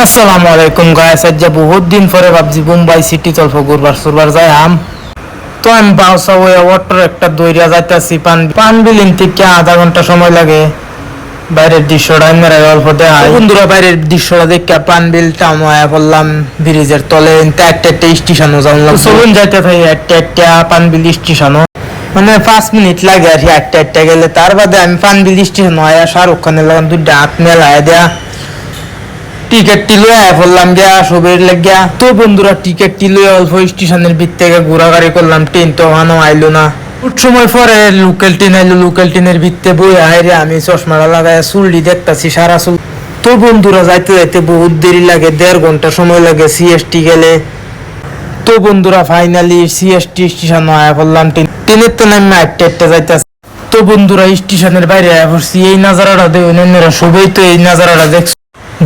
আসসালামু আলাইকুম গাইস, আজ বহুত দিন পরে ভাবছি মুম্বাই সিটি তলফ ঘুরবার যাই তো আমি বাউসা ওয়ে ওয়াটার একটা দইরা যাইতাছি পান বিলিং থেকে আধা ঘন্টা সময় লাগে। বাইরের দৃশ্যটা মেরে অল্প দেখায় বন্ধুরা, বাইরের দৃশ্যটা দেখে পান বিল টামায়া পড়লাম ব্রিজের তলে। একটা স্টেশনও যাওয়া চলুন যাইতে থাকি একটা পান বিল স্টেশনও, মানে 5 মিনিট লাগে আর একটা গেলে। তার বাদে আমি পান বিল স্টেশন হয় শাহরুখ খানের লাগান দুইটা হাত মেলায় দেয়া টিকেটটি লয়ে পড়লাম গিয়া সবের লাগিয়া। তো বন্ধুরা টিকেটটি লয়ে অল্প স্টেশনের ভিত থেকে ঘোরাঘুরি করলাম, ট্রেন তো ওখানো আইলো না। বহুত সময় পরে লোকাল ট্রেন আইলো, লোকাল ট্রেনের ভিত্তে বই আইরে আমি চশমাটা লাগাই চুলটি দেখতাছি সারা চুল। তো বন্ধুরা যাইতে যাইতে বহুত দেরি লাগে, 1.5 ঘন্টা সময় লাগে সিএসটি গেলে। তো বন্ধুরা ফাইনালি সিএসটি স্টেশন আয়া পড়লাম, ট্রেনের তো নামে একটা যাইতেছে। তো বন্ধুরা স্টেশনের বাইরে আয়া পড়ছি, এই নাজারাটা দেখুন, সবাই তো এই নাজারাটা দেখছো।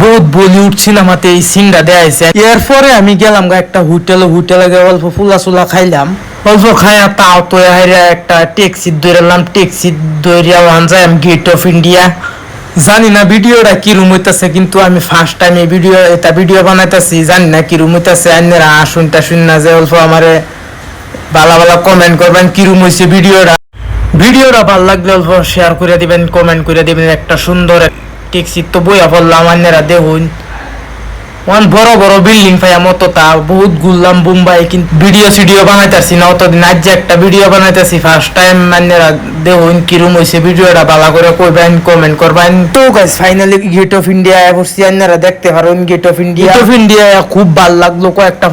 বহুত বলিউড সিনেমাতে এই সিনটা দেয়া হয়েছে। এরপরে আমি গেলাম একটা হোটেলে গিয়ে অল্প ফুলা চুলা খাইলাম, অল্প খাইয়া তাও তো একটা ট্যাক্সি ধরলাম। ট্যাক্সি ধরিয়া ওয়ান যাই আমি গেট অফ ইন্ডিয়া। জানি না ভিডিওটা কি রুম হইতেছে, কিন্তু আমি ফার্স্ট টাইম এই ভিডিও বানাইতেছি, জানি না কি রুম হইতেছে। আইনেরা আসুন না যে অল্প আমারে ভালো কমেন্ট করবেন কি রুম হয়েছে ভিডিওটা ভালো লাগলে অল্প শেয়ার করে দিবেন, কমেন্ট করে দিবেন। একটা সুন্দর ট্যাক্সি তো বইয়া পড়লাম, আইনেরা দেখুন ওয়ান বড় বড় বিল্ডিং পাইয়া মতো তা বহুত ঘুরলাম মুম্বাই, কিন্তু ভিডিও বানাইতেছি না অতদিন। আজ যে একটা ভিডিও বানাইতেছি ফার্স্ট টাইম, আইনেরা দেখুন কিরম হয়েছে ভিডিওটা ভালো করে কইবেন, কমেন্ট করবেন। তো guys finally gate of India বসছি, আইনেরা দেখতে পারেন গেট অফ ইন্ডিয়া খুব ভালো লাগলো। কয়েকটা